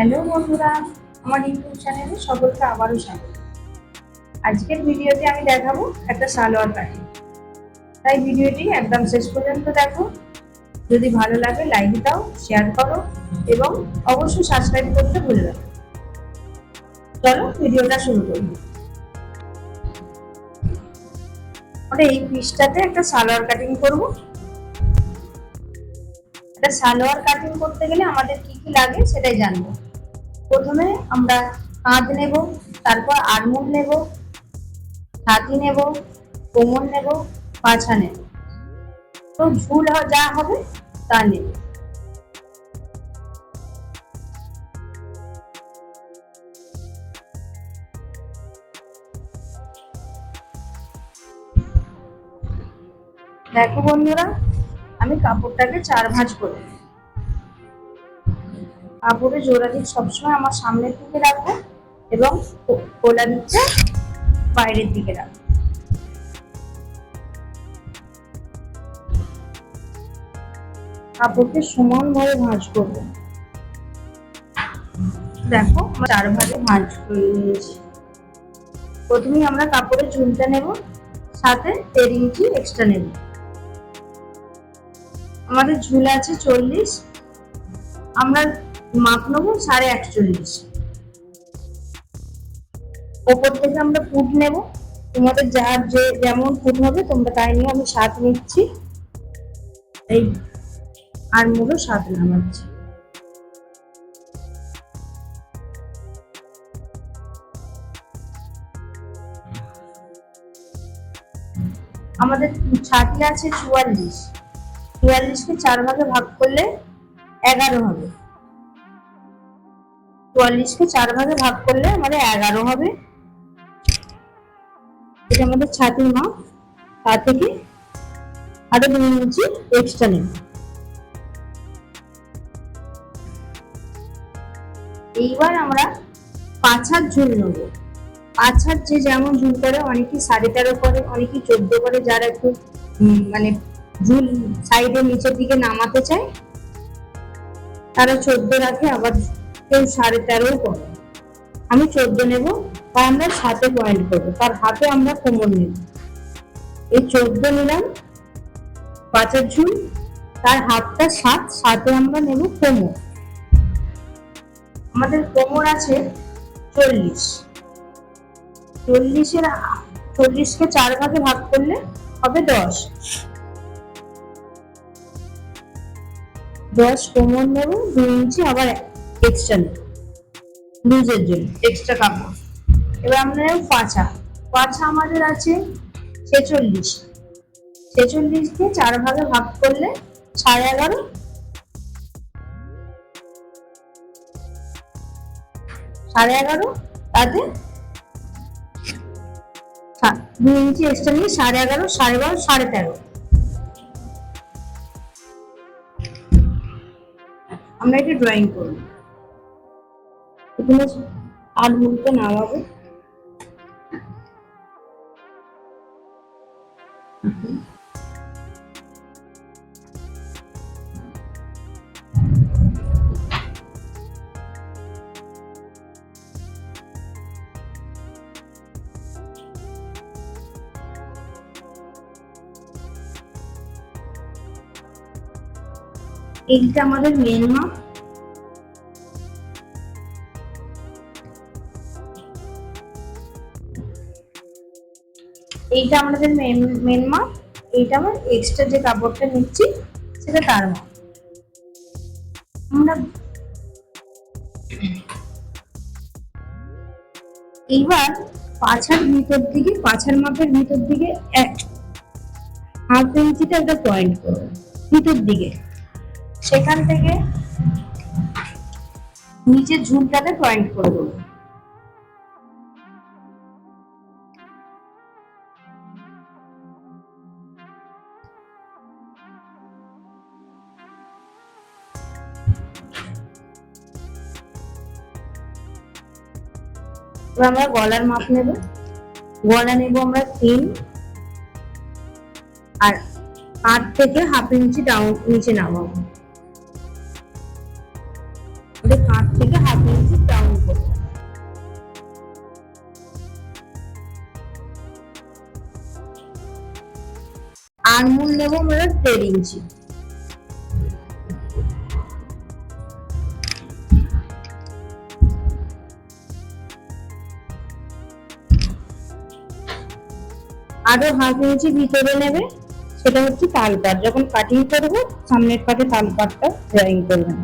Hello বন্ধুরা, আমার YouTube চ্যানেলে সকলকে আবারও স্বাগত। আজকের ভিডিওতে আমি দেখাবো একটা সালোয়ার কাটিং। তাই ভিডিওটি একদম শেষ পর্যন্ত দেখো। যদি ভালো লাগে লাইক দাও, শেয়ার করো এবং অবশ্যই সাবস্ক্রাইব করতে ভুলবে না। চলো ভিডিওটা শুরু করি। আমরা এই পিসটাতে একটা সালোয়ার কাটিং করব। একটা সালোয়ার কাটিং করতে গেলে আমাদের কি কি লাগে সেটাই জানবো। প্রথমে আমরা কাঁধ নেব, তারপর আরমোল নেব, ছাতি নেব, কোমর নেব, পাছা নেব। তো ঝুল যা হবে তা নেব। দেখো বন্ধুরা, আমি কাপড়টাকে 4 ভাঁজ করে কাপড়ের জোড়া দিক সবসময় আমার সামনের দিকে রাখবো এবং কোলা দিকটা বাইরের দিকে রাখবো। কাপড়কে সমানভাবে ভাঁজ করবো। দেখো 4 ভাগে ভাঁজ করে নিয়েছি। প্রথমেই আমরা কাপড়ের ঝুলটা নেব, সাথে 1.5 ইঞ্চি এক্সট্রা নেব। আমাদের ঝুল আছে 40, আমরা মাপ নেবো 41.5। ওপর থেকে আমরা ফুট নেব, তোমাদের যার যে যেমন ফুট হবে তোমরা তাই নিয়ে আমি 7 নিচ্ছি। এই আরমোলও 7 নামাচ্ছি। আমাদের ছাতি আছে 44, 44কে 4 ভাগে ভাগ করলে 11 হবে। 44কে 4 ভাগে ভাগ করলে আমাদের 11 হবে। এটা আমাদের ছাতির মাপ। তার থেকে আরো 2 ইঞ্চি এক্সট্রা নেব। এইবার আমরা পাছার ঝুল নেব। পাছার যে যেমন ঝুল করে, অনেকে 13.5 করে, অনেকে 14 করে। যারা একটু মানে ঝুল সাইডে নিচের দিকে নামাতে চায় তারা 14 রাখে, আবার কেউ 13.5 করে। আমি 14 নেব, তাই আমরা 7 পয়েন্ট করবো। তার হাতে আমরা কোমর নেব। এই 14 নিলাম পাছার ঝুল, তার হাতটা 7, 7-এ আমরা নেব কোমর। আমাদের কোমর আছে 40, 40কে 4 ভাগে ভাগ করলে হবে 10। 10 কোমর নেব, 2 ইঞ্চি আবার এক্সট্রা নেব লুজের জন্য, এক্সট্রা কাপড়। এবার আমরা নেব পাছা। পাছা আমাদের আছে 46, 46কে 4 ভাগে ভাগ করলে 11.5। 11.5, তাতে 2 ইঞ্চি এক্সট্রা নিয়ে 11.5, 12.5, 13.5। আমরা এটা ড্রয়িং করব। এখানে আরমোলটা নামাবো। এইটা আমাদের মেন মাপ। এইটা আমাদের মেন মাপ। এইটা আমার এক্সট্রা যে কাপড়টা নিচ্ছি সেটা তার মাপ। আমরা এইবার পাছার ভিতর দিকে, পাছার মাপের ভিতর দিকে 1/2 ইঞ্চিতে একটা পয়েন্ট করবো ভিতর দিকে। সেখান থেকে নিচের ঝুলটাতে পয়েন্ট করে দেবো। এবার আমরা গলার মাপ নেব। গলা নেব আমরা 3, আর 8 থেকে 1/2 ইঞ্চি ডাউন নিচে নামাবো। কাঁধ থেকে হাফ ইঞ্চি ডাউন করবো। আরমোল নেবো আমরা 1.5 ইঞ্চি। আরো হাফ ইঞ্চি ভিতরে নেবে, সেটা হচ্ছে তাল পাট। যখন কাটিং করবো সামনের পাটে তাল পাটটা ড্রয়িং করবেন।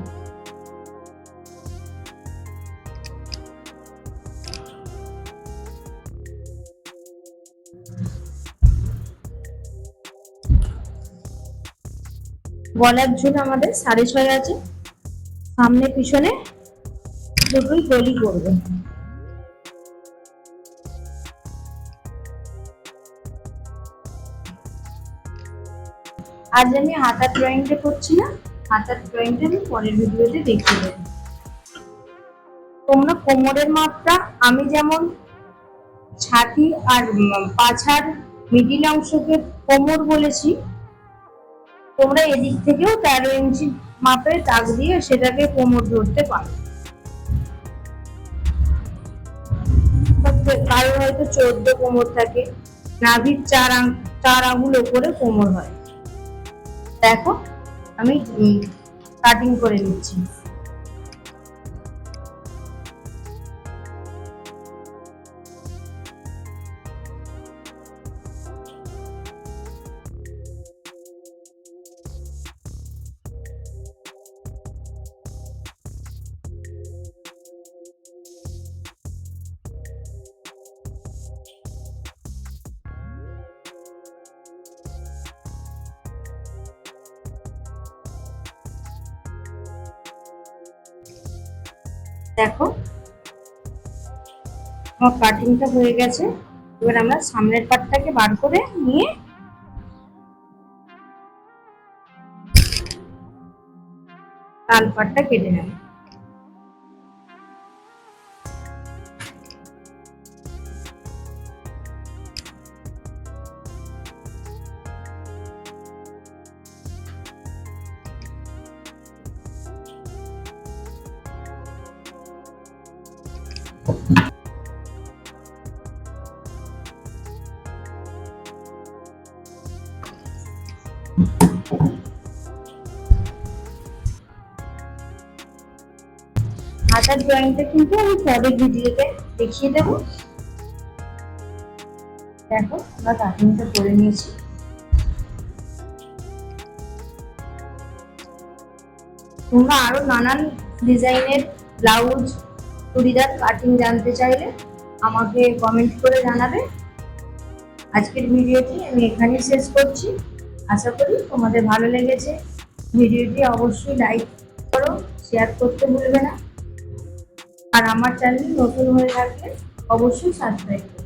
গলার ঝুল আমাদের 6.5 আছে, সামনে পিছনে দুটোই গলি করবে। আজ আমি হাতার ড্রয়িংটা করছি না, হাতার ড্রয়িংটা আমি পরের ভিডিওতে দেখিয়ে দেবো। তোমরা কোমরের মাপটা আমি যেমন ছাতি আর পাছার মিডিল অংশকে কোমর বলেছি, তোমরা এদিক থেকেও 13 ইঞ্চি মাপে দাগ দিয়ে সেটাকে কোমর ধরতে পারো। কারো হয়তো 14 কোমর থাকে, নাভির 4 আঙ্গুল ওপরে কোমর হয়। দেখো আমি কাটিং করে নিচ্ছি। দেখো আমার কাটিংটা হয়ে গেছে। এবার আমরা সামনের পাটটাকে বার করে নিয়ে তাল পাটটা কেটে নেব। হাতার ড্রয়িংটা কিন্তু আমি পরের ভিডিওতে দেখিয়ে দেবো। দেখো আমরা কাটিংটা করে নিয়েছি। তোমরা আরো নানান ডিজাইনের ব্লাউজ, চুড়িদার কাটিং জানতে চাইলে আমাকে কমেন্ট করে জানাবে। আজকের ভিডিওটি আমি এখানেই শেষ করছি। আশা করি তোমাদের ভালো লেগেছে। ভিডিওটি অবশ্যই লাইক করো, শেয়ার করতে ভুলবে না। আর আমার চ্যানেল নতুন হয়ে থাকলে অবশ্যই সাবস্ক্রাইব করো।